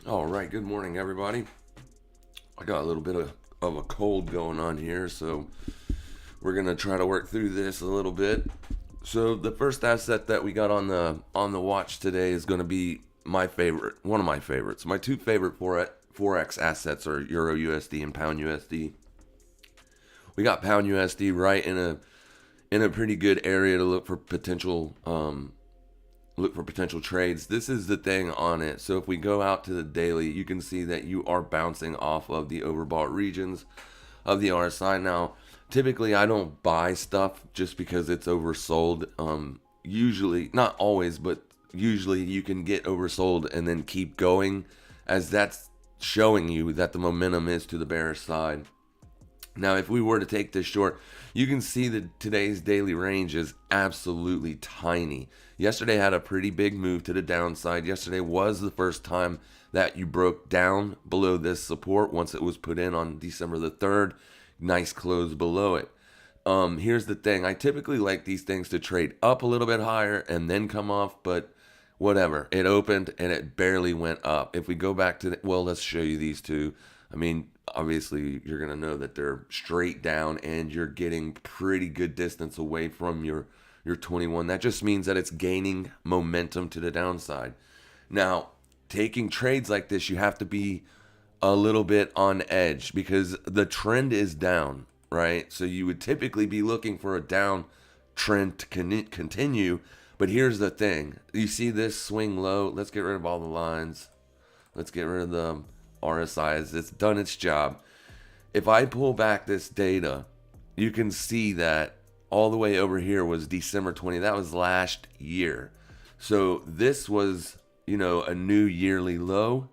All right, good morning, everybody. I got a little bit of a cold going on here, so we're gonna try to work through this a little bit. So the first asset that we got on the watch today is going to be my favorite, one of my favorites. My two favorite forex assets are Euro USD and Pound USD. We got Pound USD right in a pretty good area to look for potential trades. This is the thing on it. So if we go out to the daily, you can see that you are bouncing off of the overbought regions of the RSI. Now, typically I don't buy stuff just because it's oversold. Usually, not always, but usually you can get oversold and then keep going, as that's showing you that the momentum is to the bearish side. Now, if we were to take this short, you can see that today's daily range is absolutely tiny. Yesterday had a pretty big move to the downside. Yesterday was the first time that you broke down below this support once it was put in on December the 3rd. Nice close below it. Here's the thing. I typically like these things to trade up a little bit higher and then come off, but whatever. It opened and it barely went up. If we go back to let's show you these two. I mean, obviously you're going to know that they're straight down and you're getting pretty good distance away from your 21. That just means that it's gaining momentum to the downside. Now, taking trades like this, you have to be a little bit on edge because the trend is down, right? So you would typically be looking for a down trend to continue. But here's the thing. You see this swing low? Let's get rid of all the lines. Let's get rid of the RSIs. It's done its job. If I pull back this data, you can see that all the way over here was December 20. That was last year. So this was, a new yearly low,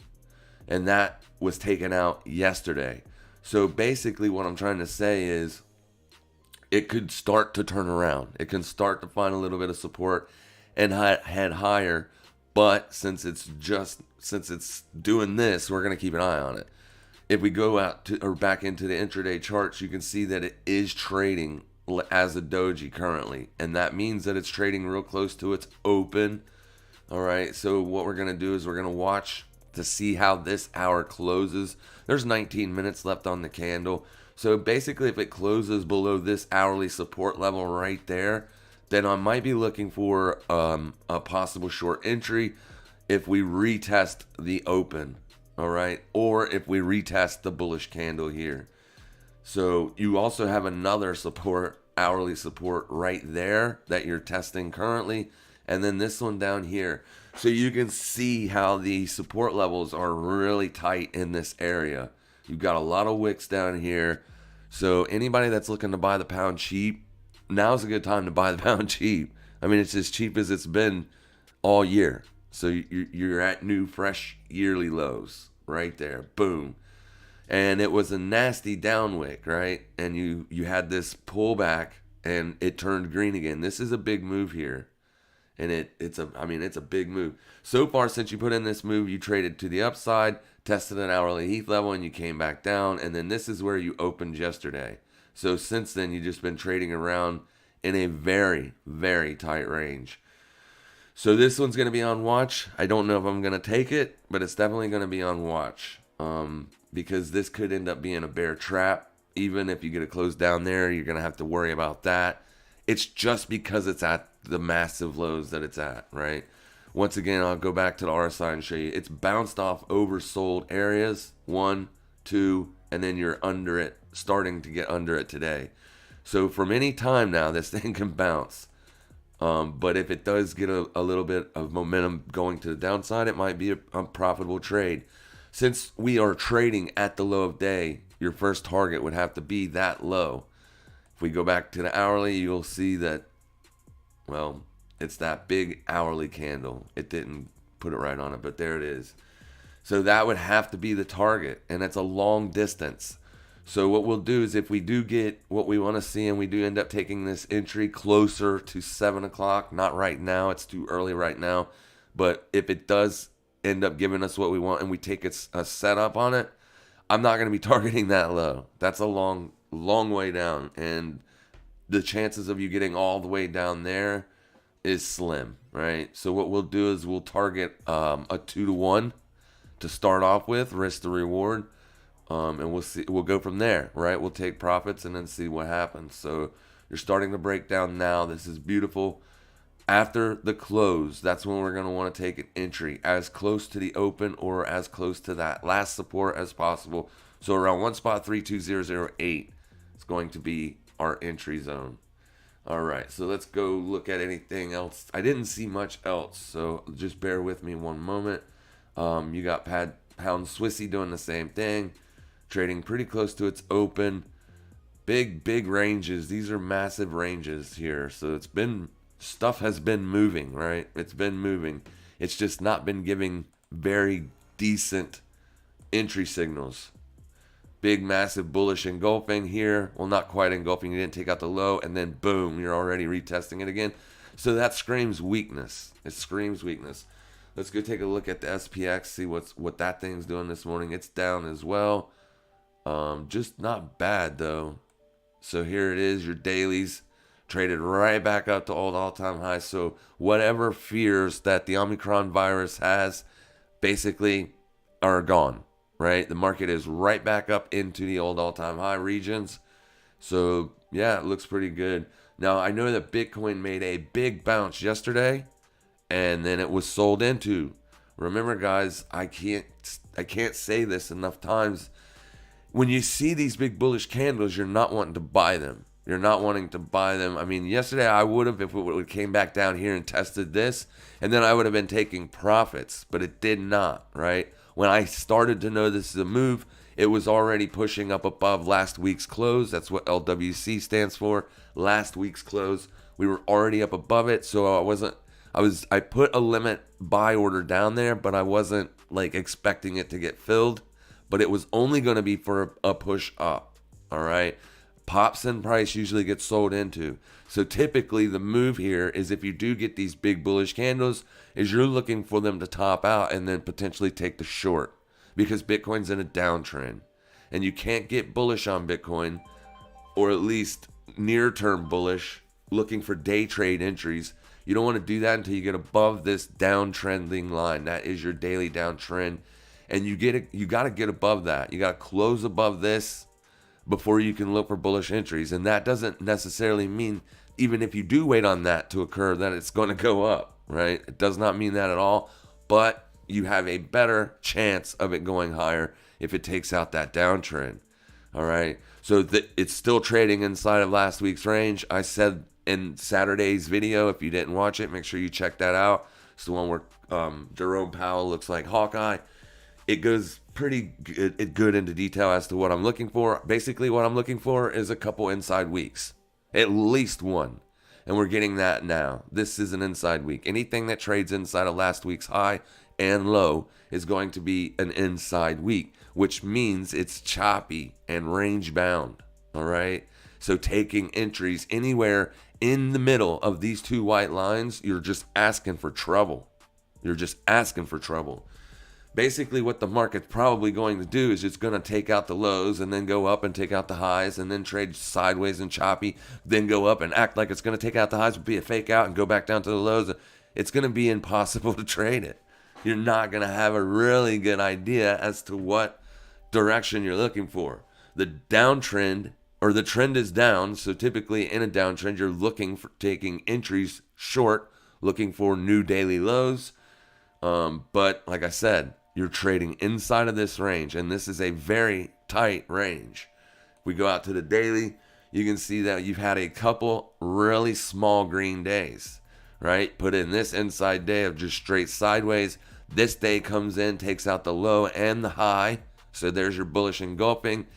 and that was taken out yesterday. So basically what I'm trying to say is it could start to turn around. It can start to find a little bit of support and head higher. But since it's doing this, we're going to keep an eye on it. If we go out to or back into the intraday charts, you can see that it is trading as a doji currently, and that means that it's trading real close to its open. All right, so what we're going to do is we're going to watch to see how this hour closes. There's 19 minutes left on the candle. So basically, if it closes below this hourly support level right there, then I might be looking for a possible short entry if we retest the open, all right? Or if we retest the bullish candle here. So you also have another support, hourly support right there that you're testing currently. And then this one down here. So you can see how the support levels are really tight in this area. You've got a lot of wicks down here. So anybody that's looking to buy the pound cheap, now's a good time to buy the pound cheap. I mean, it's as cheap as it's been all year. So you're at new, fresh yearly lows right there. Boom. And it was a nasty down wick, right? And you had this pullback and it turned green again. This is a big move here. And it's a big move. So far, since you put in this move, you traded to the upside, tested an hourly Heath level, and you came back down. And then this is where you opened yesterday. So since then, you've just been trading around in a very, very tight range. So this one's going to be on watch. I don't know if I'm going to take it, but it's definitely going to be on watch. Because this could end up being a bear trap. Even if you get it closed down there, you're going to have to worry about that. It's just because it's at the massive lows that it's at, right? Once again, I'll go back to the RSI and show you. It's bounced off oversold areas, 1, 2, and then you're under it, starting to get under it today. So from any time now, this thing can bounce. But if it does get a little bit of momentum going to the downside, it might be a profitable trade. Since we are trading at the low of day, your first target would have to be that low. If we go back to the hourly, you'll see that, it's that big hourly candle. It didn't put it right on it, but there it is. So that would have to be the target, and it's a long distance. So what we'll do is if we do get what we want to see and we do end up taking this entry closer to 7 o'clock, not right now, it's too early right now, but if it does end up giving us what we want and we take a setup on it, I'm not going to be targeting that low. That's a long way down, and the chances of you getting all the way down there is slim, right? So what we'll do is we'll target a 2-to-1 to start off with, risk the reward. And we'll see. We'll go from there, right? We'll take profits and then see what happens. So you're starting to break down now. This is beautiful. After the close, that's when we're going to want to take an entry as close to the open or as close to that last support as possible. So around 1.32008 is going to be our entry zone. All right, so let's go look at anything else. I didn't see much else, so just bear with me one moment. You got Pound Swissy doing the same thing, trading pretty close to its open. Big ranges. These are massive ranges here. So stuff has been moving, right? It's been moving. It's just not been giving very decent entry signals. Big, massive, bullish engulfing here. Well, not quite engulfing. You didn't take out the low, and then boom, you're already retesting it again. So that screams weakness. It screams weakness. Let's go take a look at the SPX, see what that thing's doing this morning. It's down as well. Just not bad, though. So here it is, your dailies. Traded right back up to old all-time highs. So whatever fears that the Omicron virus has basically are gone. Right, the market is right back up into the old all-time high regions. So yeah, it looks pretty good. Now I know that Bitcoin made a big bounce yesterday, and then it was sold into. Remember, guys, I can't say this enough times. When you see these big bullish candles, you're not wanting to buy them. You're not wanting to buy them. I mean, yesterday I would have if it came back down here and tested this, and then I would have been taking profits, but it did not. Right. When I started to know this is a move, it was already pushing up above last week's close. That's what LWC stands for. Last week's close. We were already up above it, so I put a limit buy order down there, but I wasn't like expecting it to get filled. But it was only going to be for a push up. All right. Pops in price usually gets sold into. So typically the move here is if you do get these big bullish candles, is you're looking for them to top out and then potentially take the short because Bitcoin's in a downtrend. And you can't get bullish on Bitcoin, or at least near-term bullish, looking for day trade entries. You don't want to do that until you get above this downtrending line. That is your daily downtrend. And you got to get above that. You got to close above this before you can look for bullish entries. And that doesn't necessarily mean, even if you do wait on that to occur, that it's going to go up, right? It does not mean that at all, but you have a better chance of it going higher if it takes out that downtrend, all right? So it's still trading inside of last week's range. I said in Saturday's video, if you didn't watch it, make sure you check that out. It's the one where Jerome Powell looks like Hawkeye. It goes pretty good into detail as to what I'm looking for. Basically, what I'm looking for is a couple inside weeks. At least one. And we're getting that now. This is an inside week. Anything that trades inside of last week's high and low is going to be an inside week, which means it's choppy and range bound. All right? So taking entries anywhere in the middle of these two white lines, you're just asking for trouble. You're just asking for trouble. Basically, what the market's probably going to do is it's going to take out the lows and then go up and take out the highs and then trade sideways and choppy, then go up and act like it's going to take out the highs, be a fake out and go back down to the lows. It's going to be impossible to trade it. You're not going to have a really good idea as to what direction you're looking for. The downtrend, or the trend is down, so typically in a downtrend, you're looking for taking entries short, looking for new daily lows. But like I said, you're trading inside of this range, and this is a very tight range. If we go out to the daily, you can see that you've had a couple really small green days, right? Put in this inside day of just straight sideways. This day comes in, takes out the low and the high. So there's your bullish engulfing.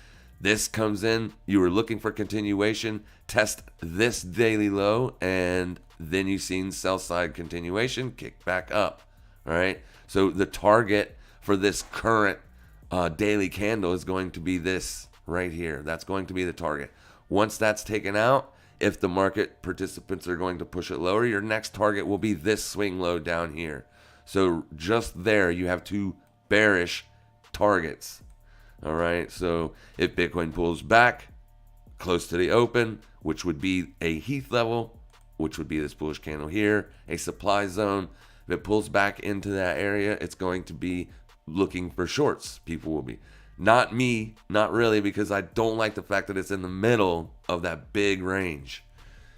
This comes in, you were looking for continuation, test this daily low, and then you've seen sell side continuation, kick back up. All right. So the target for this current daily candle is going to be this right here. That's going to be the target. Once that's taken out, if the market participants are going to push it lower, your next target will be this swing low down here. So just there, you have two bearish targets. All right. So if Bitcoin pulls back close to the open, which would be a Heath level, which would be this bullish candle here, a supply zone. If it pulls back into that area, it's going to be looking for shorts. People will be. Not me, not really, because I don't like the fact that it's in the middle of that big range.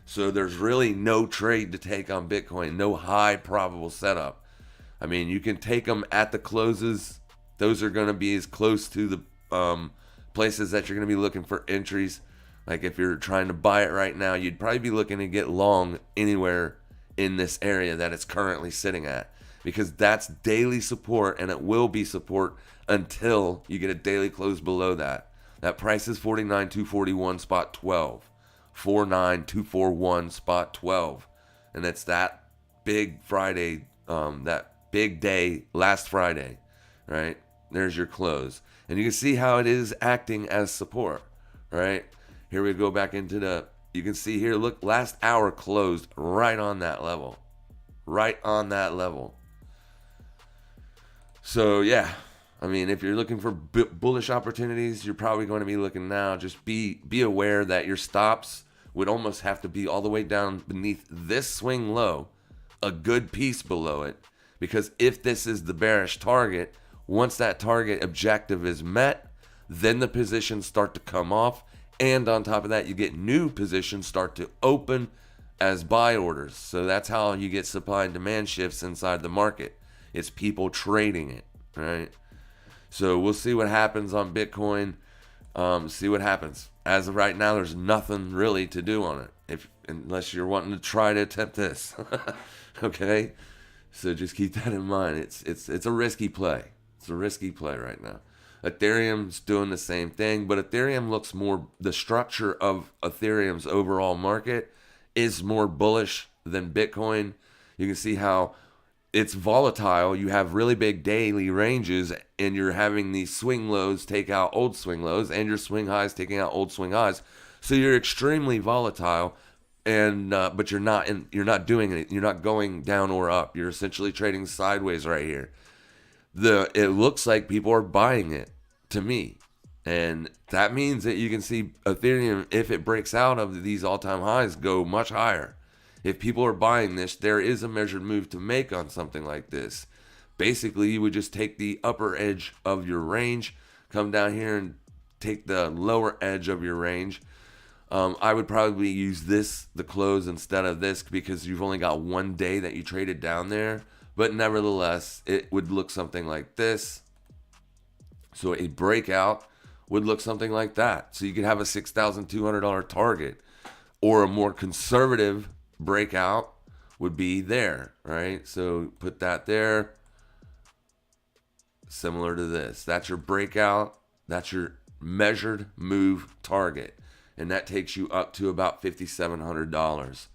So there's really no trade to take on Bitcoin, no high probable setup. I mean, you can take them at the closes. Those are going to be as close to the places that you're going to be looking for entries. Like if you're trying to buy it right now, you'd probably be looking to get long anywhere in this area that it's currently sitting at, because that's daily support, and it will be support until you get a daily close below that. That price is 49,241 spot 12. 49,241 spot 12. And it's that big Friday, that big day last Friday, right? There's your close. And you can see how it is acting as support, right? Here we go back into you can see here, look, last hour closed right on that level. Right on that level. So, yeah. I mean, if you're looking for bullish opportunities, you're probably going to be looking now. Just be aware that your stops would almost have to be all the way down beneath this swing low, a good piece below it. Because if this is the bearish target, once that target objective is met, then the positions start to come off. And on top of that, you get new positions start to open as buy orders. So that's how you get supply and demand shifts inside the market. It's people trading it, right? So we'll see what happens on Bitcoin. See what happens. As of right now, there's nothing really to do on it, unless you're wanting to try to attempt this. Okay, so just keep that in mind. It's a risky play. It's a risky play right now. Ethereum's doing the same thing, but Ethereum looks more. The structure of Ethereum's overall market is more bullish than Bitcoin. You can see how it's volatile. You have really big daily ranges, and you're having these swing lows take out old swing lows, and your swing highs taking out old swing highs. So you're extremely volatile, and but you're not doing it. You're not going down or up. You're essentially trading sideways right here. It looks like people are buying it to me, and that means that you can see Ethereum, if it breaks out of these all-time highs, go much higher. If people are buying this, there is a measured move to make on something like this. Basically, you would just take the upper edge of your range, come down here and take the lower edge of your range. I would probably use the close instead of this, because you've only got one day that you traded down there. But nevertheless, it would look something like this. So a breakout would look something like that. So you could have a $6,200 target, or a more conservative breakout would be there, right? So put that there, similar to this. That's your breakout. That's your measured move target, and that takes you up to about $5,700.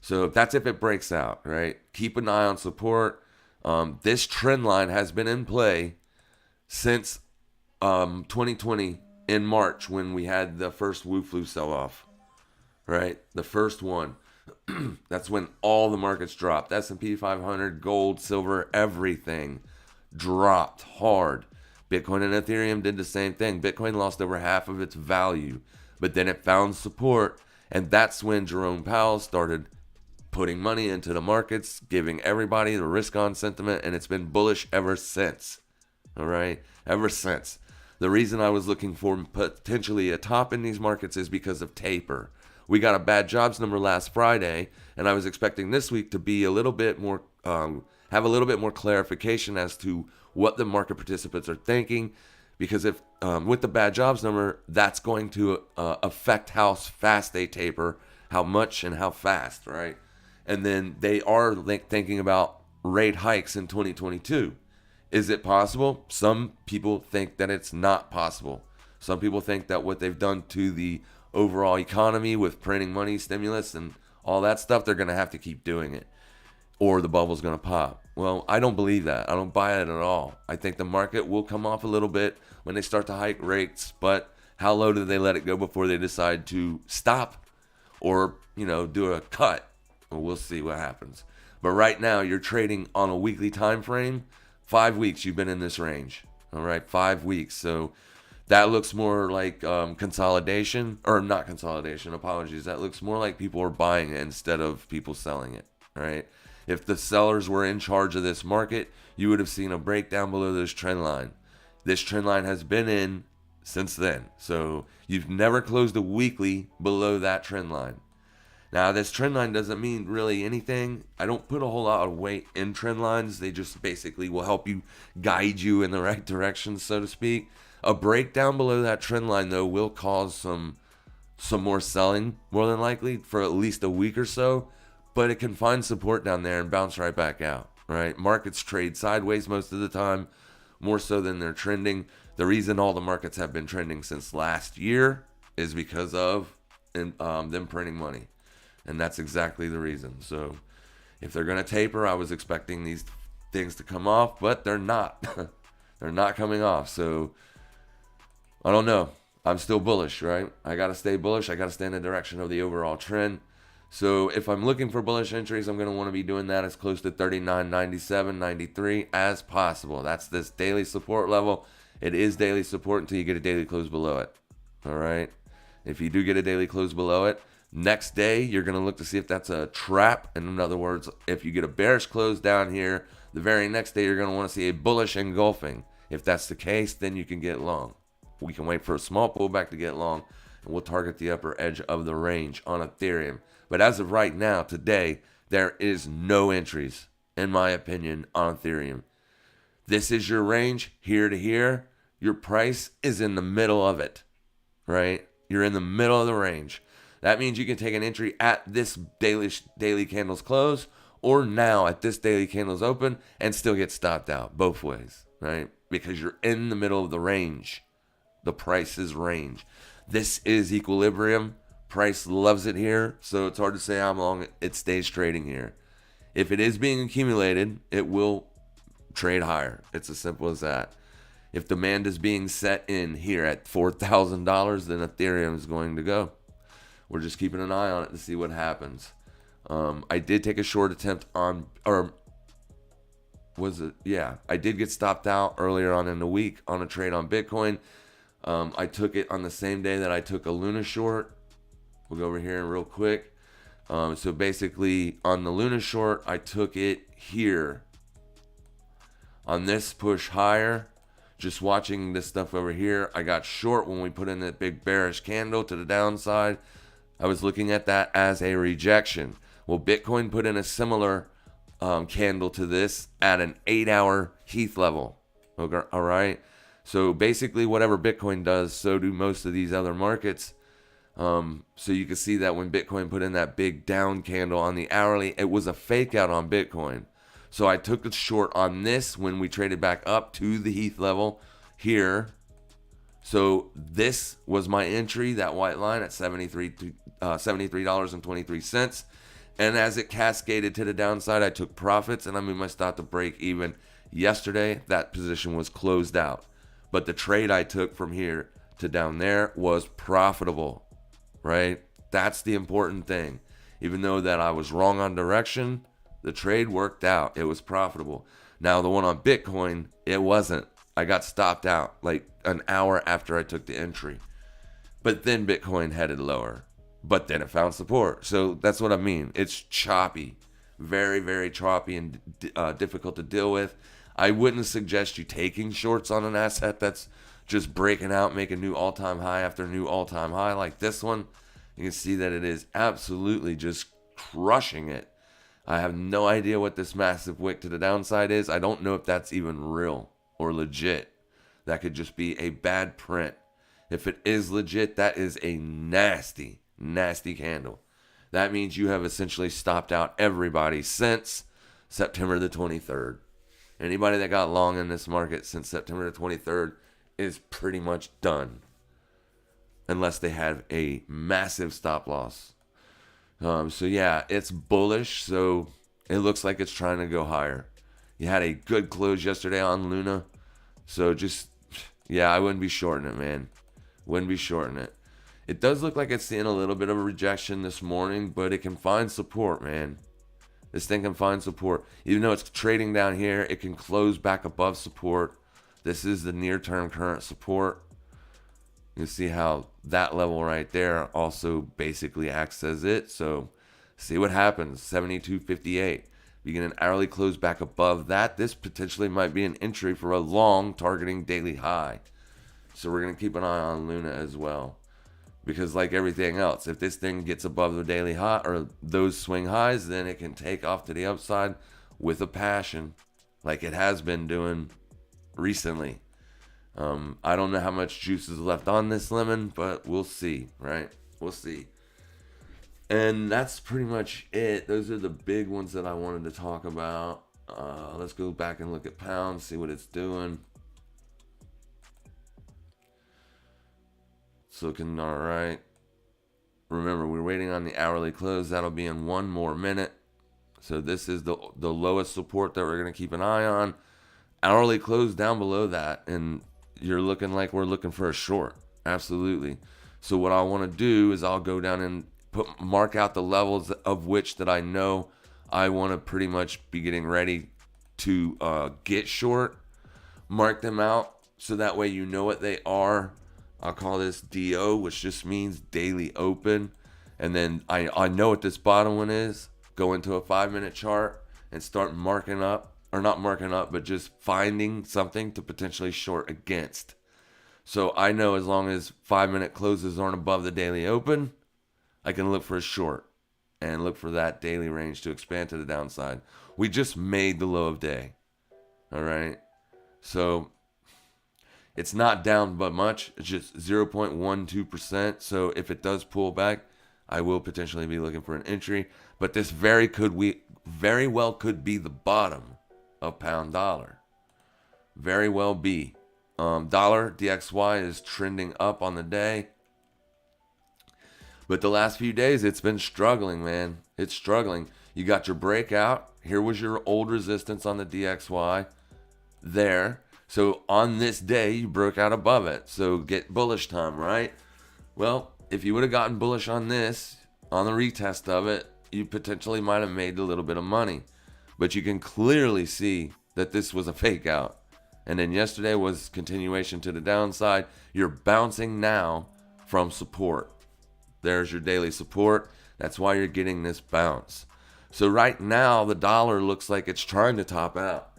So that's if it breaks out, right? Keep an eye on support. This trend line has been in play since 2020 in March, when we had the first Wu Flu sell-off, right? The first one. That's when all the markets dropped. S&P 500, gold, silver, everything dropped hard. Bitcoin and Ethereum did the same thing. Bitcoin lost over half of its value, but then it found support, and that's when Jerome Powell started putting money into the markets, giving everybody the risk-on sentiment, and it's been bullish ever since. All right? Ever since. The reason I was looking for potentially a top in these markets is because of taper. We got a bad jobs number last Friday, and I was expecting this week to be a little bit more, have a little bit more clarification as to what the market participants are thinking, because if with the bad jobs number, that's going to affect how fast they taper, how much and how fast, right? And then they are thinking about rate hikes in 2022. Is it possible? Some people think that it's not possible. Some people think that what they've done to the overall economy with printing money, stimulus, and all that stuff, they're going to have to keep doing it, or the bubble's going to pop. Well, I don't believe that. I don't buy it at all. I think the market will come off a little bit when they start to hike rates, but how low do they let it go before they decide to stop or, do a cut? Well, we'll see what happens. But right now, you're trading on a weekly time frame. 5 weeks you've been in this range. All right, 5 weeks. So that looks more like consolidation, or not consolidation, apologies. That looks more like people are buying it instead of people selling it, right? If the sellers were in charge of this market, you would have seen a breakdown below this trend line. This trend line has been in since then. So you've never closed a weekly below that trend line. Now, this trend line doesn't mean really anything. I don't put a whole lot of weight in trend lines. They just basically will help you guide you in the right direction, so to speak. A breakdown below that trend line, though, will cause some more selling, more than likely, for at least a week or so. But it can find support down there and bounce right back out, right? Markets trade sideways most of the time, more so than they're trending. The reason all the markets have been trending since last year is because of them printing money. And that's exactly the reason. So if they're going to taper, I was expecting these things to come off, but they're not. They're not coming off. So I don't know. I'm still bullish, right? I got to stay bullish. I got to stay in the direction of the overall trend. So if I'm looking for bullish entries, I'm going to want to be doing that as close to 39.97, 93 as possible. That's this daily support level. It is daily support until you get a daily close below it. All right. If you do get a daily close below it, next day, you're going to look to see if that's a trap. In other words, if you get a bearish close down here, the very next day, you're going to want to see a bullish engulfing. If that's the case, then you can get long. We can wait for a small pullback to get long, and we'll target the upper edge of the range on Ethereum. But as of right now, today, there is no entries, in my opinion, on Ethereum. This is your range, here to here. Your price is in the middle of it, right? You're in the middle of the range. That means you can take an entry at this daily candle's close or now at this daily candle's open and still get stopped out both ways, right? Because you're in the middle of the range. The price is range. This is equilibrium. Price loves it here, so it's hard to say how long it stays trading here. If it is being accumulated, it will trade higher. It's as simple as that. If demand is being set in here at $4,000, then Ethereum is going to go. We're just keeping an eye on it to see what happens. I did take a short attempt on, or was it? Yeah, I did get stopped out earlier on in the week on a trade on Bitcoin. I took it on the same day that I took a Luna short. We'll go over here real quick. So basically on the Luna short, I took it here. On this push higher, just watching this stuff over here, I got short when we put in that big bearish candle to the downside. I was looking at that as a rejection. Well, Bitcoin put in a similar candle to this at an 8-hour Heath level. Okay, all right. So basically, whatever Bitcoin does, so do most of these other markets. So you can see that when Bitcoin put in that big down candle on the hourly, it was a fake out on Bitcoin. So I took a short on this when we traded back up to the Heath level here. So this was my entry, that white line at $73.23. And as it cascaded to the downside, I took profits and I moved my stop to break even. Yesterday, that position was closed out. But the trade I took from here to down there was profitable, right? That's the important thing. Even though that I was wrong on direction, the trade worked out. It was profitable. Now, the one on Bitcoin, it wasn't. I got stopped out like an hour after I took the entry. But then Bitcoin headed lower. But then it found support. So that's what I mean. It's choppy. Very, very choppy and difficult to deal with. I wouldn't suggest you taking shorts on an asset that's just breaking out, making new all-time high after new all-time high like this one. You can see that it is absolutely just crushing it. I have no idea what this massive wick to the downside is. I don't know if that's even real or legit. That could just be a bad print. If it is legit, that is a nasty, nasty candle. That means you have essentially stopped out everybody since September the 23rd. Anybody that got long in this market since September the 23rd is pretty much done. Unless they have a massive stop loss. So yeah, it's bullish. So it looks like it's trying to go higher. You had a good close yesterday on Luna. So just, yeah, I wouldn't be shorting it, man. Wouldn't be shorting it. It does look like it's seeing a little bit of a rejection this morning, but it can find support, man. This thing can find support. Even though it's trading down here, it can close back above support. This is the near-term current support. You see how that level right there also basically acts as it. So see what happens. 72.58. you get an hourly close back above that, this potentially might be an entry for a long targeting daily high. So we're going to keep an eye on Luna as well. Because like everything else, if this thing gets above the daily high or those swing highs, then it can take off to the upside with a passion like it has been doing recently. I don't know how much juice is left on this lemon, but we'll see, right? We'll see. And that's pretty much it. Those are the big ones that I wanted to talk about. Let's go back and look at pounds, see what it's doing. It's looking all right. Remember, we're waiting on the hourly close. That'll be in one more minute. So this is the lowest support that we're going to keep an eye on. Hourly close down below that, and you're looking like we're looking for a short. Absolutely. So what I want to do is I'll go down and mark out the levels of which that I know I want to pretty much be getting ready to get short. Mark them out so that way you know what they are. I'll call this DO, which just means daily open. And then I know what this bottom one is. Go into a 5-minute chart and start marking up, or not marking up, but just finding something to potentially short against. So I know as long as 5-minute closes aren't above the daily open, I can look for a short and look for that daily range to expand to the downside. We just made the low of day. All right. So it's not down but much. It's just 0.12%. So if it does pull back, I will potentially be looking for an entry. But this very well could be the bottom of pound dollar. Very well be. Dollar DXY is trending up on the day. But the last few days, it's been struggling, man. It's struggling. You got your breakout. Here was your old resistance on the DXY. There. So on this day, you broke out above it. So get bullish time, right? Well, if you would have gotten bullish on this, on the retest of it, you potentially might have made a little bit of money. But you can clearly see that this was a fake out. And then yesterday was continuation to the downside. You're bouncing now from support. There's your daily support. That's why you're getting this bounce. So right now, the dollar looks like it's trying to top out.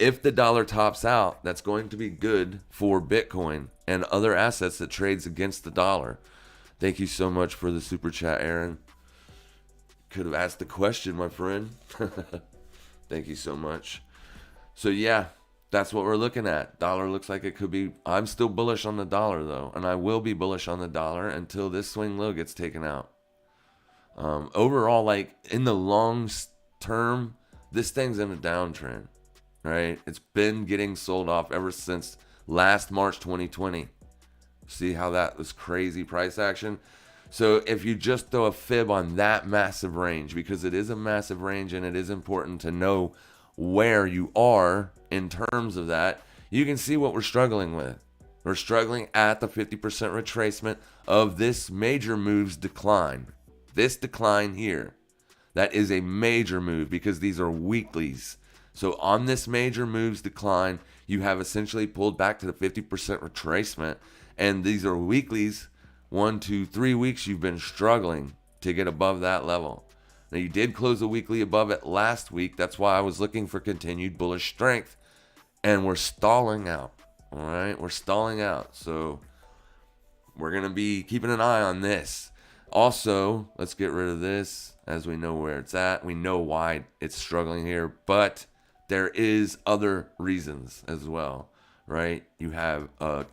If the dollar tops out, that's going to be good for Bitcoin and other assets that trades against the dollar. Thank you so much for the super chat, Aaron. Could have asked the question, my friend. Thank you so much. So yeah, that's what we're looking at. Dollar looks like it could be. I'm still bullish on the dollar though, and I will be bullish on the dollar until this swing low gets taken out. Overall, like in the long term, this thing's in a downtrend, right? It's been getting sold off ever since last March 2020. See how that was crazy price action? So if you just throw a fib on that massive range, because it is a massive range and it is important to know where you are in terms of that, you can see what we're struggling with. We're struggling at the 50% retracement of this major move's decline. This decline here, that is a major move because these are weeklies. So on this major move's decline, you have essentially pulled back to the 50% retracement, and these are weeklies. 1, 2, 3 weeks you've been struggling to get above that level. Now you did close a weekly above it last week. That's why I was looking for continued bullish strength. And we're stalling out. All right, we're stalling out. So we're going to be keeping an eye on this. Also, let's get rid of this as we know where it's at. We know why it's struggling here, but there is other reasons as well, right? You have a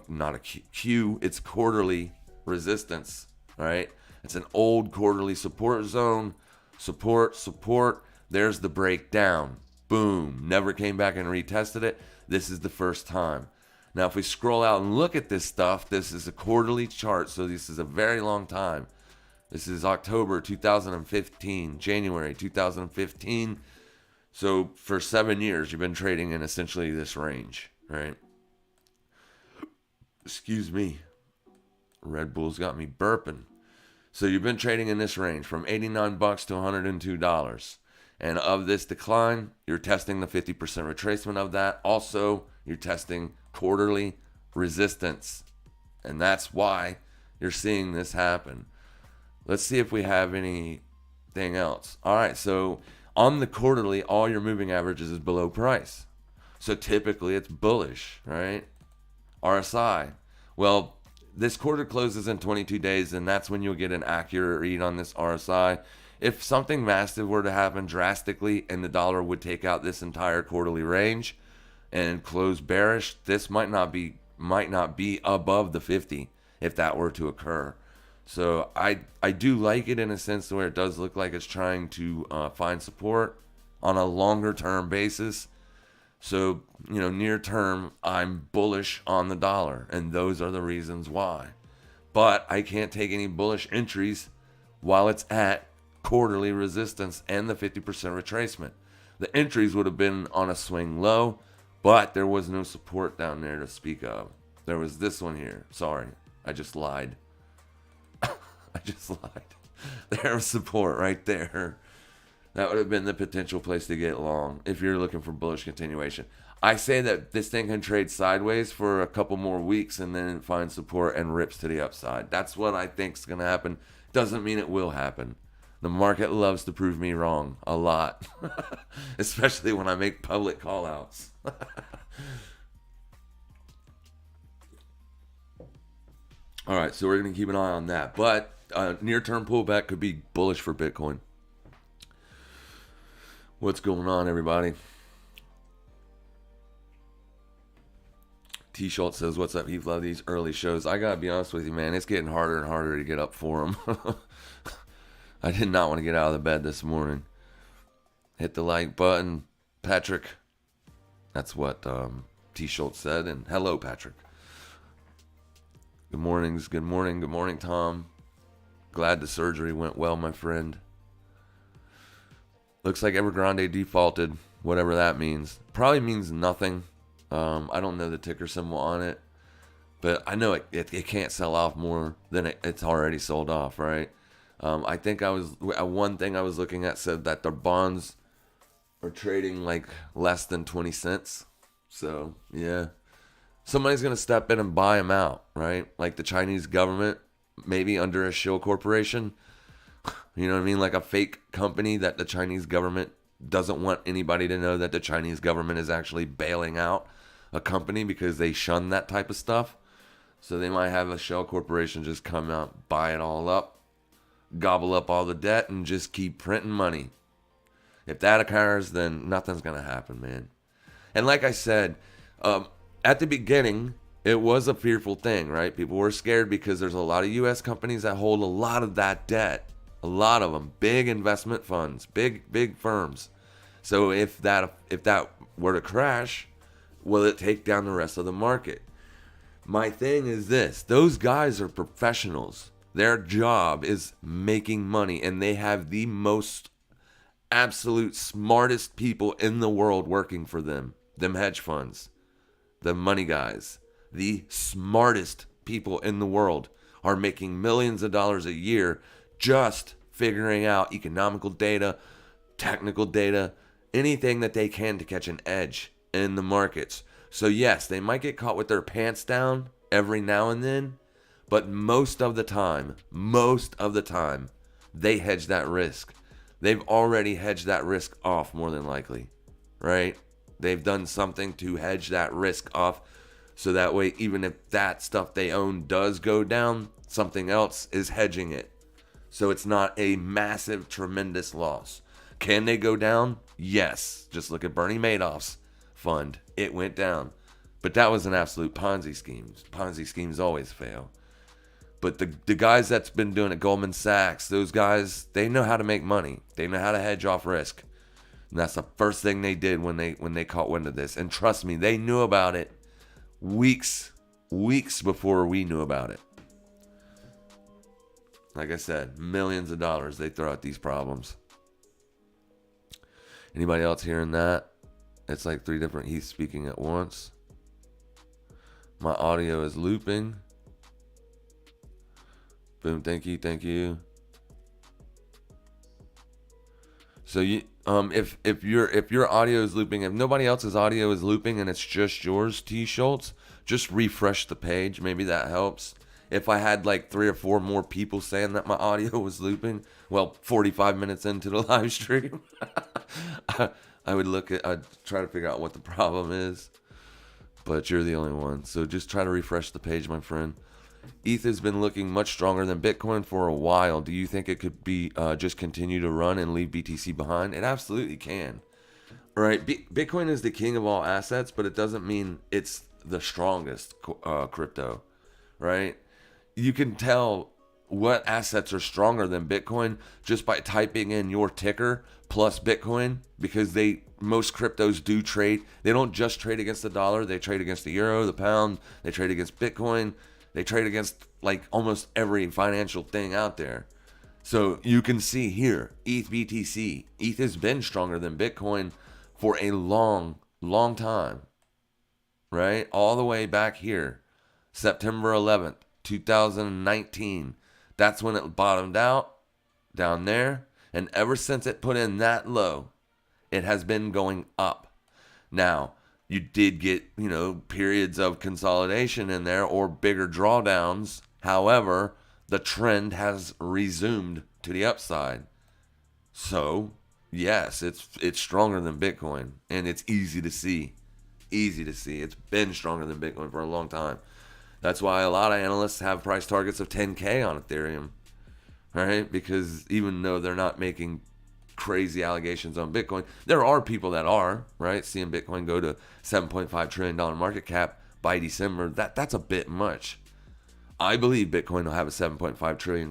not a Q, it's quarterly resistance, right? It's an old quarterly support zone. Support. There's the breakdown. Boom. Never came back and retested it. This is the first time. Now, if we scroll out and look at this stuff, this is a quarterly chart, so this is a very long time. This is October 2015, January 2015. So for 7 years, you've been trading in essentially this range, right? Excuse me. Red Bull's got me burping. So you've been trading in this range from $89 to $102. And of this decline, you're testing the 50% retracement of that. Also, you're testing quarterly resistance. And that's why you're seeing this happen. Let's see if we have anything else. All right, so On the quarterly, all your moving averages is below price. So typically it's bullish, right? RSI. Well, this quarter closes in 22 days, and that's when you'll get an accurate read on this RSI. If something massive were to happen drastically and the dollar would take out this entire quarterly range and close bearish, this might not be above the 50 if that were to occur. So I do like it in a sense where it does look like it's trying to find support on a longer term basis. So, near term, I'm bullish on the dollar, and those are the reasons why. But I can't take any bullish entries while it's at quarterly resistance and the 50% retracement. The entries would have been on a swing low, but there was no support down there to speak of. There was this one here. Sorry, I just lied. There was support right there. That would have been the potential place to get long if you're looking for bullish continuation. I say that this thing can trade sideways for a couple more weeks and then find support and rips to the upside. That's what I think is going to happen. Doesn't mean it will happen. The market loves to prove me wrong a lot, especially when I make public call-outs. All right, so we're going to keep an eye on that. But near-term pullback could be bullish for Bitcoin. What's going on, everybody? T. Schultz says, what's up, Heath? Love these early shows. I gotta be honest with you, man. It's getting harder and harder to get up for them. I did not want to get out of the bed this morning. Hit the like button. Patrick. That's what T. Schultz said. And hello, Patrick. Good mornings. Good morning. Good morning, Tom. Glad the surgery went well, my friend. Looks like Evergrande defaulted, whatever that means. Probably means nothing. I don't know the ticker symbol on it, but I know it can't sell off more than it's already sold off, right? I think one thing I was looking at said that their bonds are trading like less than 20 cents. So, yeah. Somebody's going to step in and buy them out, right? Like the Chinese government, maybe under a shill corporation. You know what I mean? Like a fake company that the Chinese government doesn't want anybody to know that the Chinese government is actually bailing out a company because they shun that type of stuff. So they might have a shell corporation just come out, buy it all up, gobble up all the debt, and just keep printing money. If that occurs, then nothing's going to happen, man. And like I said, at the beginning, it was a fearful thing, right? People were scared because there's a lot of U.S. companies that hold a lot of that debt. A lot of them, big investment funds, big firms. So if that were to crash, will it take down the rest of the market? My thing is this: those guys are professionals. Their job is making money, and they have the most absolute smartest people in the world working for them. Them hedge funds, the money guys, the smartest people in the world are making millions of dollars a year just figuring out economical data, technical data, anything that they can to catch an edge in the markets. So yes, they might get caught with their pants down every now and then, but most of the time, they hedge that risk. They've already hedged that risk off more than likely, right? They've done something to hedge that risk off so that way even if that stuff they own does go down, something else is hedging it. So it's not a massive, tremendous loss. Can they go down? Yes. Just look at Bernie Madoff's fund. It went down. But that was an absolute Ponzi scheme. Ponzi schemes always fail. But the guys that's been doing it, Goldman Sachs, those guys, they know how to make money. They know how to hedge off risk. And that's the first thing they did when they caught wind of this. And trust me, they knew about it weeks before we knew about it. Like I said, millions of dollars they throw at these problems. Anybody else hearing that? It's like 3 different Heath speaking at once. My audio is looping. Boom, thank you. So you if your audio is looping, if nobody else's audio is looping and it's just yours, T. Schultz, just refresh the page. Maybe that helps. If I had like 3 or 4 more people saying that my audio was looping, well, 45 minutes into the live stream. I would I'd try to figure out what the problem is, but you're the only one. So just try to refresh the page, my friend. ETH has been looking much stronger than Bitcoin for a while. Do you think it could be just continue to run and leave BTC behind? It absolutely can. Right, Bitcoin is the king of all assets, but it doesn't mean it's the strongest crypto, right? You can tell what assets are stronger than Bitcoin just by typing in your ticker plus Bitcoin, because most cryptos do trade. They don't just trade against the dollar, they trade against the euro, the pound, they trade against Bitcoin, they trade against like almost every financial thing out there. So you can see here, ETH BTC. ETH has been stronger than Bitcoin for a long, long time, right? All the way back here, September 11th, 2019. That's when it bottomed out down there. And ever since it put in that low, it has been going up. Now, you did get, periods of consolidation in there or bigger drawdowns. However, the trend has resumed to the upside. So, yes, it's stronger than Bitcoin, and it's easy to see. Easy to see. It's been stronger than Bitcoin for a long time. That's why a lot of analysts have price targets of 10K on Ethereum, right? Because even though they're not making crazy allegations on Bitcoin, there are people that are, right? Seeing Bitcoin go to $7.5 trillion market cap by December, that's a bit much. I believe Bitcoin will have a $7.5 trillion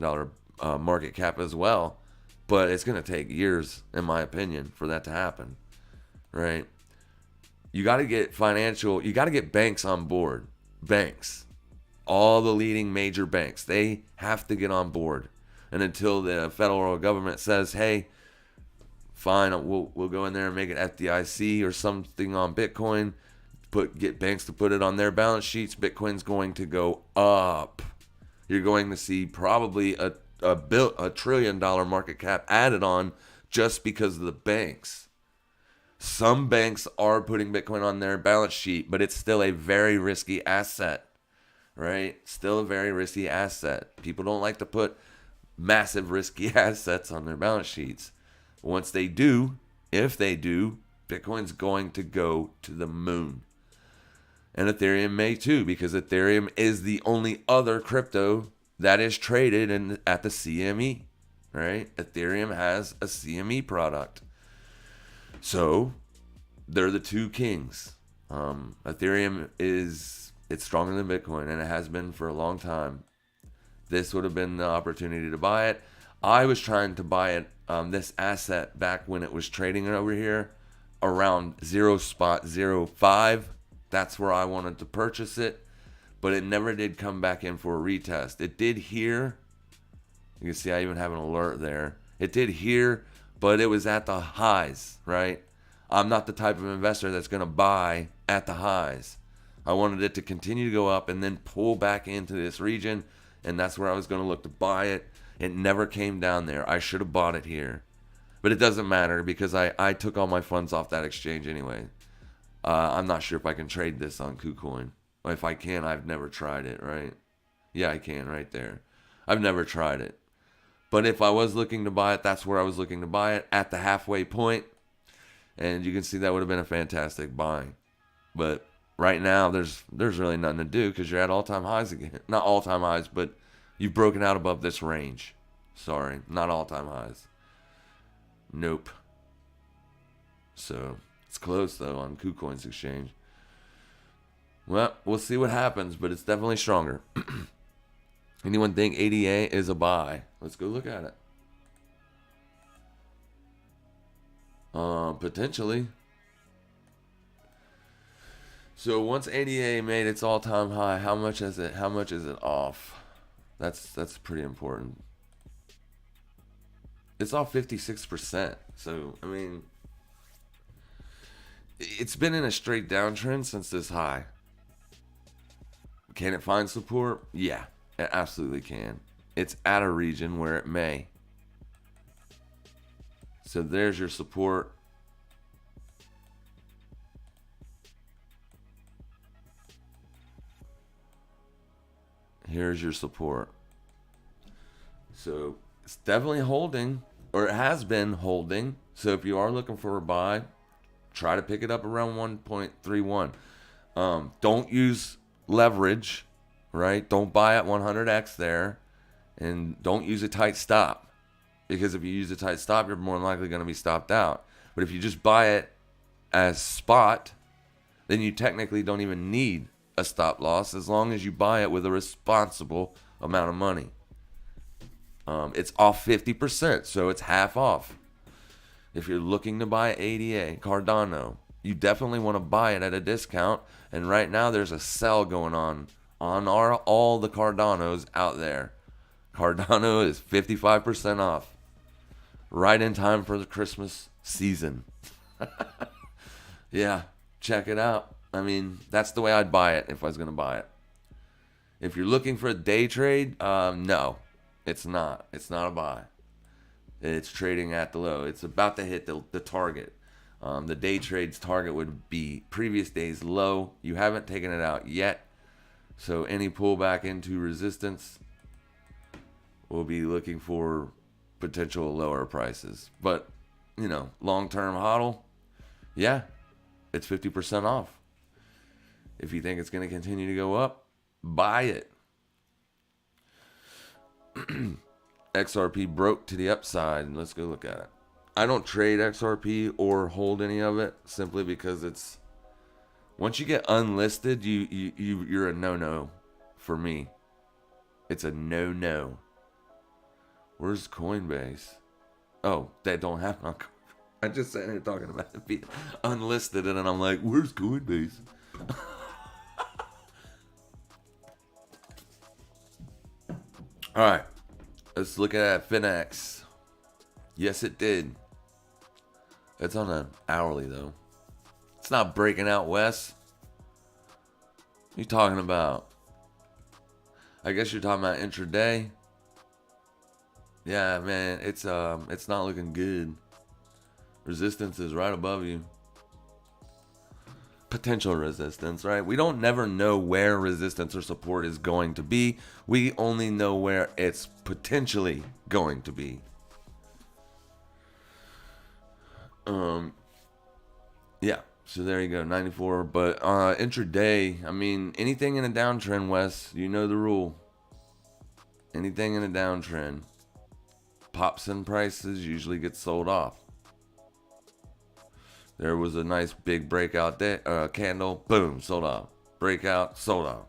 market cap as well, but it's going to take years, in my opinion, for that to happen, right? You got to get banks on board. Banks. All the leading major banks, they have to get on board. And until the federal government says, hey, fine, we'll go in there and make an FDIC or something on Bitcoin, get banks to put it on their balance sheets, Bitcoin's going to go up. You're going to see probably a $1 trillion market cap added on just because of the banks. Some banks are putting Bitcoin on their balance sheet, but it's still a very risky asset, right? Still a very risky asset. People don't like to put massive risky assets on their balance sheets. Once they do, if they do, Bitcoin's going to go to the moon. And Ethereum may too, because Ethereum is the only other crypto that is traded at the CME, right? Ethereum has a CME product. So they're the two kings. Ethereum it's stronger than Bitcoin, and it has been for a long time. This would have been the opportunity to buy it. I was trying to buy it, this asset, back when it was trading over here around 0.05. That's where I wanted to purchase it, but it never did come back in for a retest. It did here. You can see I even have an alert there. It did here, but it was at the highs, right? I'm not the type of investor that's going to buy at the highs. I wanted it to continue to go up and then pull back into this region, and that's where I was going to look to buy it. It never came down there. I should have bought it here. But it doesn't matter because I took all my funds off that exchange anyway. I'm not sure if I can trade this on KuCoin. If I can, I've never tried it, right? Yeah, I can right there. I've never tried it. But if I was looking to buy it, that's where I was looking to buy it, at the halfway point. And you can see that would have been a fantastic buy. But right now, there's really nothing to do because you're at all-time highs again. Not all-time highs, but you've broken out above this range. Sorry, not all-time highs. Nope. So it's close, though, on KuCoin's exchange. Well, we'll see what happens, but it's definitely stronger. Anyone think ADA is a buy? Let's go look at it. Potentially. So once ADA made its all-time high, how much is it off? That's pretty important. It's off 56%. So, I mean, it's been in a straight downtrend since this high. Can it find support? Yeah, it absolutely can. It's at a region where it may. So there's your support. Here's your support. So It's definitely holding, or it has been holding. So if you are looking for a buy, try to pick it up around 1.31. Don't use leverage, right? Don't buy at 100x there, and don't use a tight stop, because if you use a tight stop, you're more than likely going to be stopped out. But if you just buy it as spot, then you technically don't even need a stop loss, as long as you buy it with a responsible amount of money. It's off 50%, so it's half off. If you're looking to buy ADA, Cardano, you definitely want to buy it at a discount. And right now there's a sell going on all the Cardanos out there. Cardano is 55% off. Right in time for the Christmas season. Yeah, check it out. I mean, that's the way I'd buy it if I was going to buy it. If you're looking for a day trade, no, it's not. It's not a buy. It's trading at the low. It's about to hit the target. The day trade's target would be previous day's low. You haven't taken it out yet. So any pullback into resistance, we'll be looking for potential lower prices. But, long-term hodl, yeah, it's 50% off. If you think it's going to continue to go up, buy it. XRP broke to the upside. Let's go look at it. I don't trade XRP or hold any of it, simply because it's, once you get unlisted, you're a no-no for me. It's a no-no. Where's Coinbase? Oh, they don't have it on Coinbase. I just sat here talking about it being unlisted, and then I'm like, where's Coinbase? All right, let's look at Finex. Yes, it did. It's on an hourly, though. It's not breaking out, Wes. What are you talking about? I guess you're talking about intraday. Yeah, man, it's not looking good. Resistance is right above you. Potential resistance, right? We don't never know where resistance or support is going to be. We only know where it's potentially going to be. Yeah, so there you go, 94. But intraday, I mean, anything in a downtrend, Wes, you know the rule. Anything in a downtrend, pops in prices usually get sold off. There was a nice big breakout candle, boom, sold off. Breakout, sold off.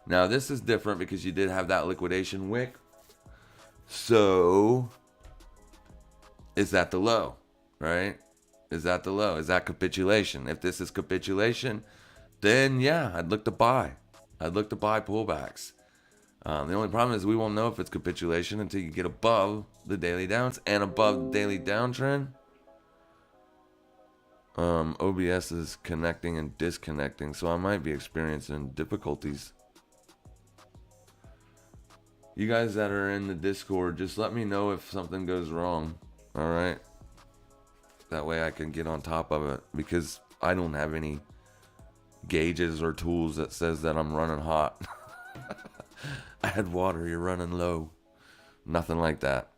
Now this is different because you did have that liquidation wick. So is that the low, right? Is that the low? Is that capitulation? If this is capitulation, then yeah, I'd look to buy. I'd look to buy pullbacks. The only problem is we won't know if it's capitulation until you get above the daily downs and above the daily downtrend. OBS is connecting and disconnecting, so I might be experiencing difficulties. You guys that are in the Discord, just let me know if something goes wrong. All right. That way I can get on top of it, because I don't have any gauges or tools that says that I'm running hot. Add water, you're running low. Nothing like that.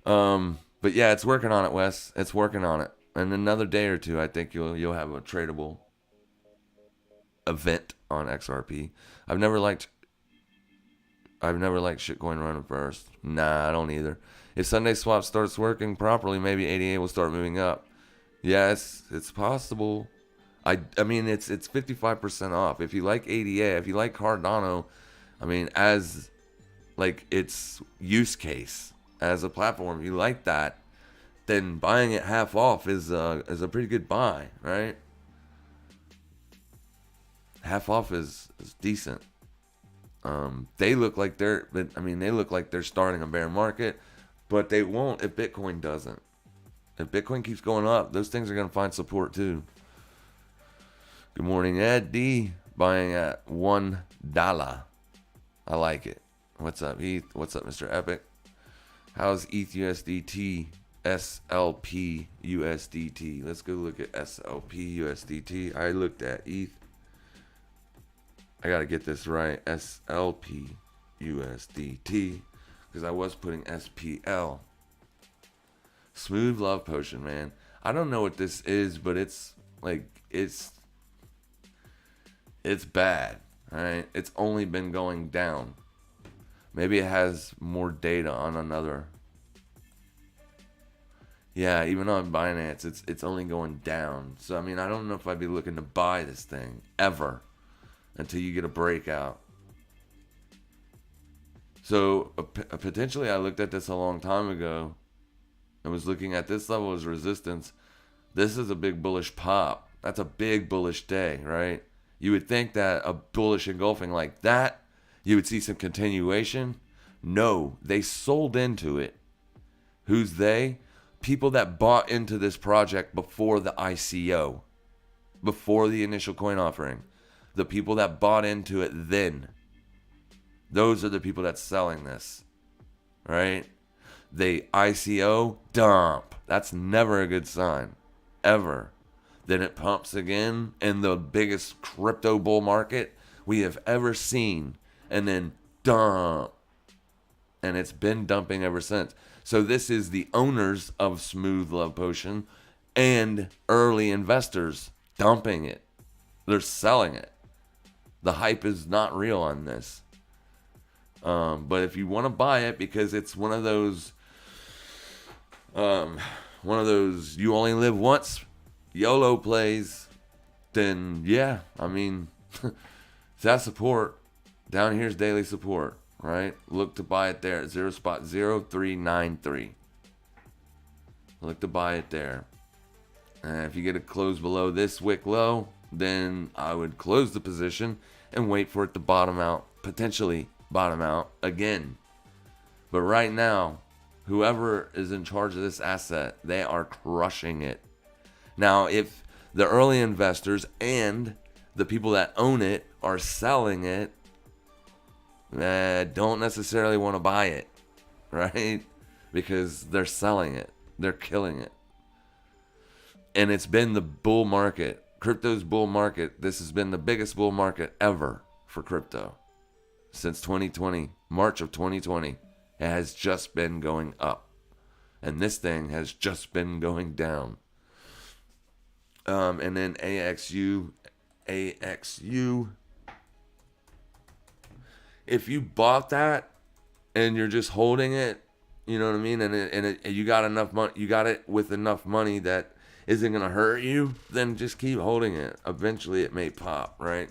But yeah, it's working on it, Wes. It's working on it. In another day or two, I think you'll have a tradable event on XRP. I've never liked shitcoin running first. Nah, I don't either. If Sunday Swap starts working properly, maybe ADA will start moving up. Yes, it's possible. I mean, it's 55% off. If you like ADA, if you like Cardano, I mean, as like its use case as a platform, you like that, then buying it half off is a pretty good buy, right? Half off is decent. They look like they're starting a bear market, but they won't if Bitcoin doesn't. If Bitcoin keeps going up, those things are going to find support too. Good morning, Ed D. Buying at $1. I like it. What's up, Heath? What's up, Mr. Epic? How's ETH USDT? SLP USDT. Let's go look at SLP USDT. I looked at ETH. I gotta get this right. SLP USDT, because because I was putting SPL. Smooth Love Potion, man. I don't know what this is, but it's like, it's bad, right? It's only been going down. Maybe it has more data on another. Yeah, even on Binance, it's only going down. So, I mean, I don't know if I'd be looking to buy this thing ever until you get a breakout. So, potentially, I looked at this a long time ago and was looking at this level as resistance. This is a big bullish pop. That's a big bullish day, right? You would think that a bullish engulfing like that, you would see some continuation. No, they sold into it. Who's they? People that bought into this project before the ICO, before the initial coin offering. The people that bought into it then. Those are the people that's selling this, right? They ICO, dump. That's never a good sign, ever. Then it pumps again in the biggest crypto bull market we have ever seen, and then dump. And it's been dumping ever since. So this is the owners of Smooth Love Potion and early investors dumping it. They're selling it. The hype is not real on this. But if you want to buy it because it's one of those you only live once YOLO plays, then yeah, I mean, that support down here's daily support, right? Look to buy it there at 0.0393. Look to buy it there. And if you get a close below this wick low, then I would close the position and wait for it to bottom out, potentially bottom out again. But right now, whoever is in charge of this asset, they are crushing it. Now, if the early investors and the people that own it are selling it, don't necessarily want to buy it, right? Because they're selling it. They're killing it. And it's been the bull market. Crypto's bull market. This has been the biggest bull market ever for crypto. Since 2020, March of 2020, it has just been going up. And this thing has just been going down. And then AXU. If you bought that and you're just holding it, you know what I mean? And you got enough money, you got it with enough money that isn't going to hurt you, then just keep holding it. Eventually it may pop, right?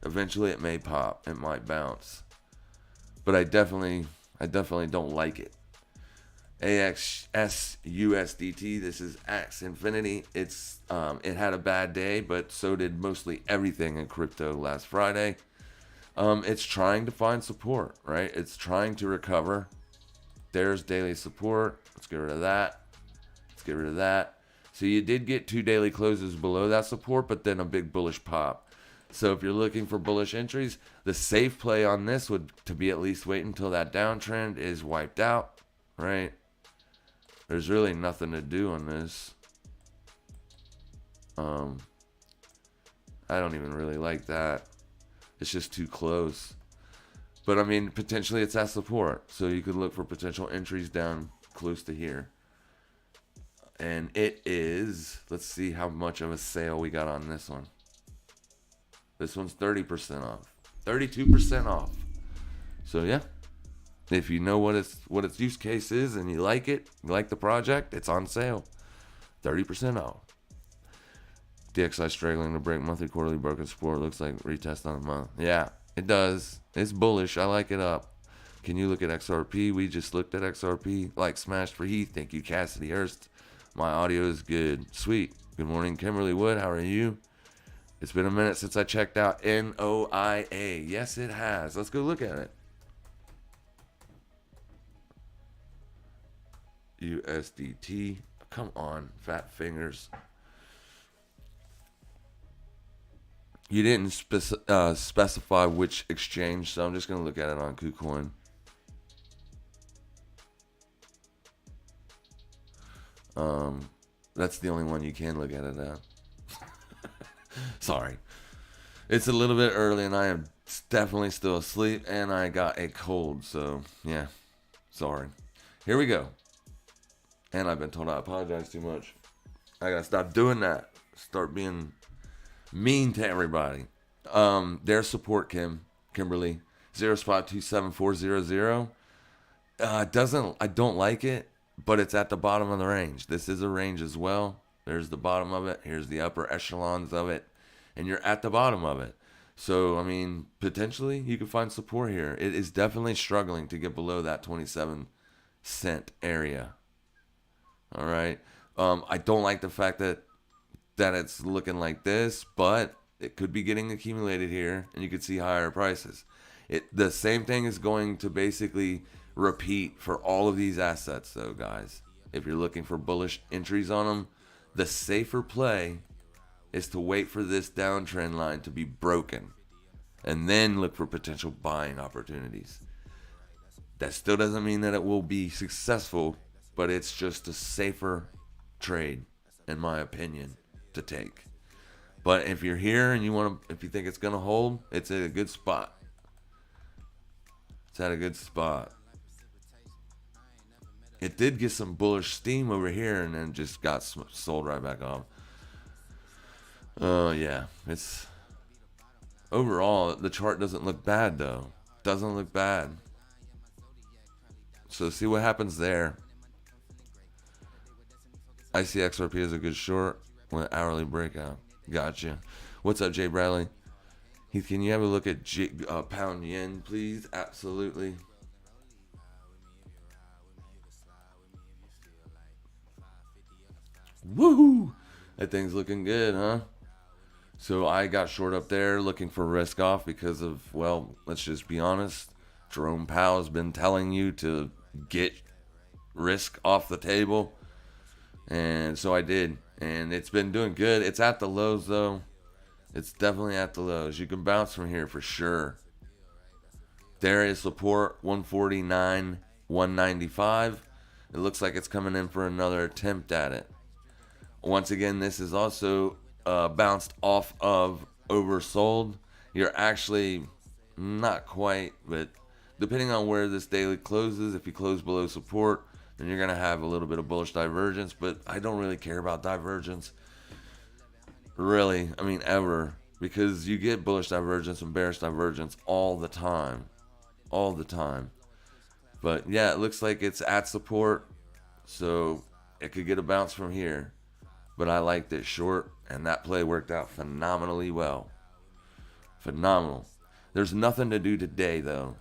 Eventually it may pop. It might bounce. But I definitely don't like it. AXSUSDT, this is X Infinity. It had a bad day, but so did mostly everything in crypto last Friday. It's trying to find support, right? It's trying to recover. There's daily support. Let's get rid of that. Let's get rid of that. So you did get 2 daily closes below that support, but then a big bullish pop. So if you're looking for bullish entries, the safe play on this would to be at least wait until that downtrend is wiped out, right? There's really nothing to do on this. I don't even really like that. It's just too close. But I mean, potentially it's at support. So you could look for potential entries down close to here. And it is, let's see how much of a sale we got on this one. This one's 30% off. 32% off. So yeah. If you know what its use case is and you like it, you like the project, it's on sale. 30% off. DXI struggling to break monthly, quarterly broken support. Looks like retest on a month. Yeah, it does. It's bullish. I like it up. Can you look at XRP? We just looked at XRP. Like smashed for Heath. Thank you, Cassidy Hurst. My audio is good. Sweet. Good morning, Kimberly Wood. How are you? It's been a minute since I checked out NOIA. Yes, it has. Let's go look at it. USDT. Come on, fat fingers. You didn't specify which exchange, so I'm just going to look at it on KuCoin. That's the only one you can look at it at. Sorry. It's a little bit early and I am definitely still asleep and I got a cold, so yeah. Sorry. Here we go. And I've been told I apologize too much. I gotta stop doing that. Start being mean to everybody. Their support, Kimberly, 0.27400. I don't like it, but it's at the bottom of the range. This is a range as well. There's the bottom of it. Here's the upper echelons of it, and you're at the bottom of it. So, I mean, potentially you can find support here. It is definitely struggling to get below that 27-cent area. All right. I don't like the fact that it's looking like this, but it could be getting accumulated here, and you could see higher prices. The same thing is going to basically repeat for all of these assets, though, guys. If you're looking for bullish entries on them, the safer play is to wait for this downtrend line to be broken and then look for potential buying opportunities. That still doesn't mean that it will be successful, but it's just a safer trade, in my opinion, to take. But if you're here and if you think it's gonna hold, it's at a good spot. It's at a good spot. It did get some bullish steam over here and then just got sold right back off. Yeah, it's overall the chart doesn't look bad though. Doesn't look bad. So see what happens there. ICXRP is a good short with hourly breakout. Gotcha. What's up, Jay Bradley? Heath, can you have a look at pound yen, please? Absolutely. Woohoo! That thing's looking good, huh? So I got short up there looking for risk off because of, well, let's just be honest. Jerome Powell's been telling you to get risk off the table. And so I did. And it's been doing good. It's at the lows, though. It's definitely at the lows. You can bounce from here for sure. There is support, 149, 195. It looks like it's coming in for another attempt at it. Once again, this is also bounced off of oversold. You're actually not quite, but depending on where this daily closes, if you close below support, then you're going to have a little bit of bullish divergence. But I don't really care about divergence. Really, I mean, ever. Because you get bullish divergence and bearish divergence all the time. All the time. But yeah, it looks like it's at support. So it could get a bounce from here. But I liked it short, and that play worked out phenomenally well. Phenomenal. There's nothing to do today, though.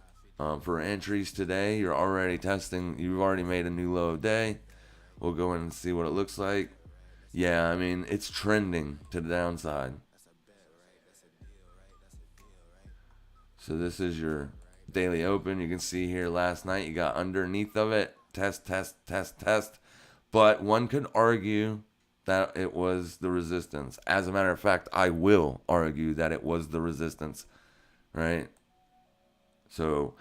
For entries today, you're already testing. You've already made a new low of day. We'll go in and see what it looks like. Yeah, I mean, it's trending to the downside. So this is your daily open. You can see here last night you got underneath of it. Test, test, test, test. But one could argue that it was the resistance. As a matter of fact, I will argue that it was the resistance, right? So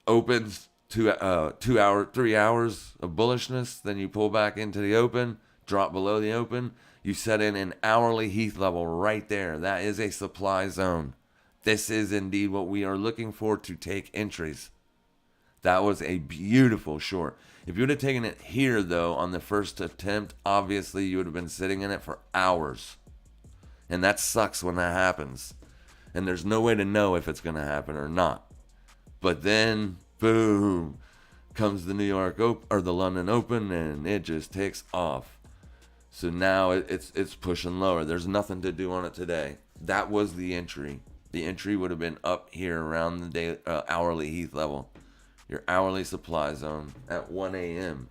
opens 3 hours of bullishness, then you pull back into the open, drop below the open, you set in an hourly Heath level right there. That is a supply zone. This is indeed what we are looking for to take entries. That was a beautiful short. If you would have taken it here, though, on the first attempt, obviously you would have been sitting in it for hours. And that sucks when that happens. And there's no way to know if it's going to happen or not. But then, boom, comes the New York Open, or the London Open, and it just takes off. So now it's pushing lower. There's nothing to do on it today. That was the entry. The entry would have been up here around the day, hourly Heath level. Your hourly supply zone at 1 a.m.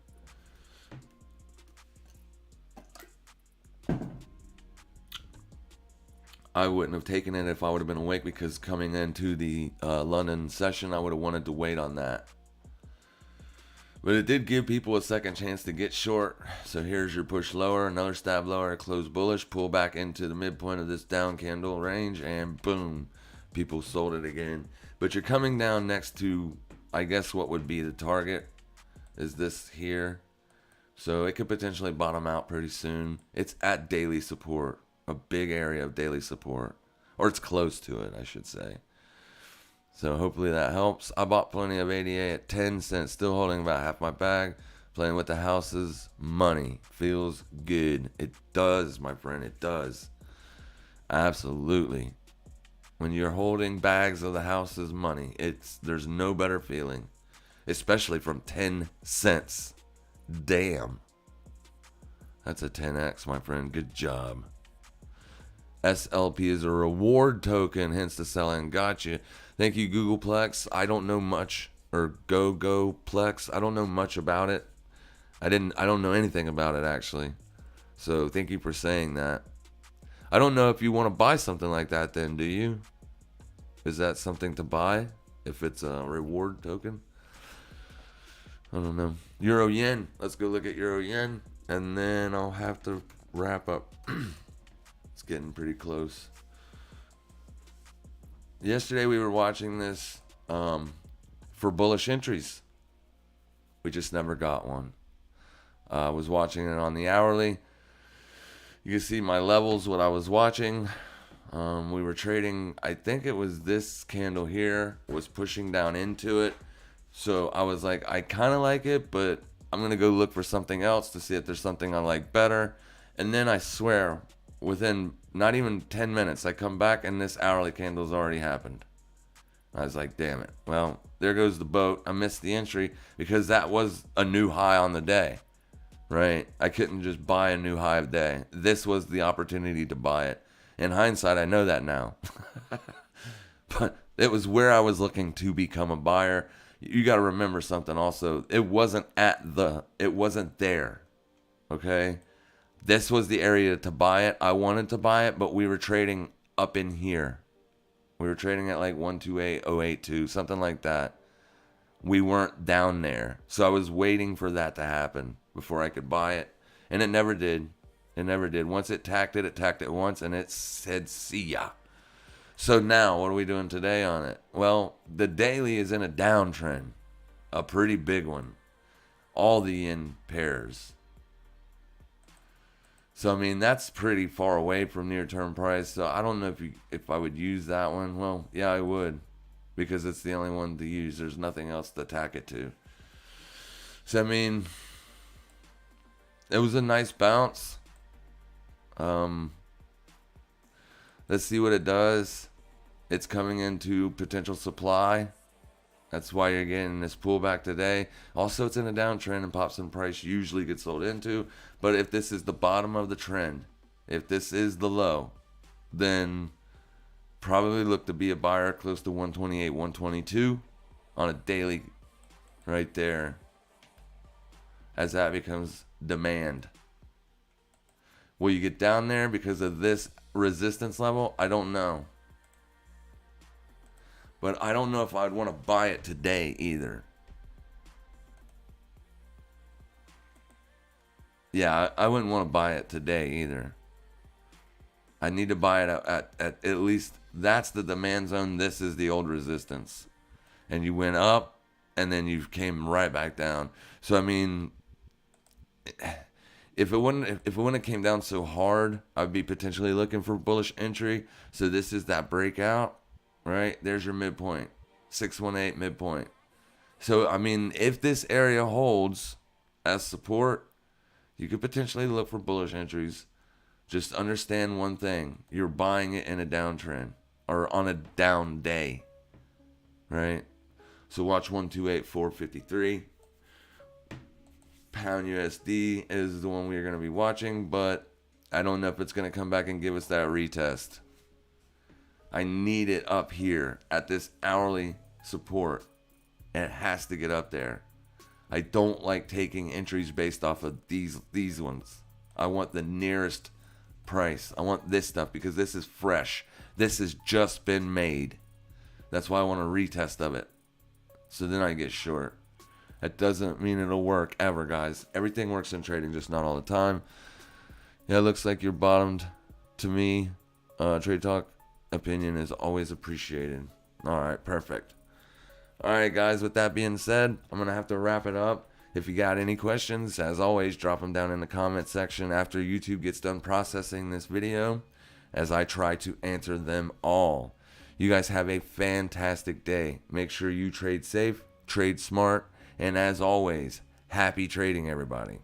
I wouldn't have taken it if I would have been awake, because coming into the London session, I would have wanted to wait on that. But it did give people a second chance to get short. So here's your push lower, another stab lower, close bullish, pull back into the midpoint of this down candle range, and boom, people sold it again. But you're coming down next to, I guess what would be the target is this here. So it could potentially bottom out pretty soon. It's at daily support, a big area of daily support. Or it's close to it, I should say. So hopefully that helps. I bought plenty of ADA at 10 cents, still holding about half my bag. Playing with the house's money feels good. It does, my friend. It does. Absolutely. When you're holding bags of the house's money, there's no better feeling. Especially from 10 cents. Damn. That's a 10x, my friend. Good job. SLP is a reward token, hence the selling. Gotcha. Thank you, Googleplex. I don't know much, or GoGoPlex. I don't know much about it. I don't know anything about it, actually. So thank you for saying that. I don't know if you want to buy something like that then, do you? Is that something to buy if it's a reward token? I don't know. Euro yen. Let's go look at Euro yen, and then I'll have to wrap up. It's getting pretty close. Yesterday we were watching this for bullish entries. We just never got one. I was watching it on the hourly. You can see my levels, what I was watching. We were trading, I think it was this candle here, was pushing down into it. So I was like, I kind of like it, but I'm going to go look for something else to see if there's something I like better. And then I swear, within not even 10 minutes, I come back and this hourly candle's already happened. I was like, damn it. Well, there goes the boat. I missed the entry because that was a new high on the day, right? I couldn't just buy a new high of day. This was the opportunity to buy it. In hindsight, I know that now. But it was where I was looking to become a buyer. You got to remember something also. It wasn't there. Okay? This was the area to buy it. I wanted to buy it, but we were trading up in here. We were trading at like 128.082, something like that. We weren't down there. So I was waiting for that to happen before I could buy it. And it never did. It never did. Once it tacked it once, and it said, see ya. So now, what are we doing today on it? Well, the daily is in a downtrend. A pretty big one. All the in pairs. So, I mean, that's pretty far away from near-term price. So, I don't know if I would use that one. Well, yeah, I would. Because it's the only one to use. There's nothing else to tack it to. So, I mean, it was a nice bounce. Let's see what it does. It's coming into potential supply. That's why you're getting this pullback today. Also, it's in a downtrend, and pops in price usually gets sold into. But if this is the bottom of the trend, if this is the low, then probably look to be a buyer close to 128, 122 on a daily right there, as that becomes demand. Will you get down there because of this resistance level? I don't know. But I don't know if I'd want to buy it today either. Yeah, I wouldn't want to buy it today either. I need to buy it at least, that's the demand zone. This is the old resistance. And you went up, and then you came right back down. So, I mean, if it wouldn't have came down so hard, I'd be potentially looking for bullish entry. So this is that breakout, right? There's your midpoint, 618 midpoint. So, I mean, if this area holds as support, you could potentially look for bullish entries. Just understand one thing. You're buying it in a downtrend or on a down day, right? So watch 128.453. Pound USD is the one we're going to be watching, but I don't know if it's going to come back and give us that retest. I need it up here at this hourly support, and it has to get up there. I don't like taking entries based off of these ones. I want the nearest price. I want this stuff because this is fresh. This has just been made. That's why I want a retest of it. So then I get short. That doesn't mean it'll work ever, guys. Everything works in trading, just not all the time. Yeah, it looks like you're bottomed to me. Trade Talk opinion is always appreciated. All right, perfect. All right, guys, with that being said, I'm going to have to wrap it up. If you got any questions, as always, drop them down in the comment section after YouTube gets done processing this video, as I try to answer them all. You guys have a fantastic day. Make sure you trade safe, trade smart, and as always, happy trading, everybody.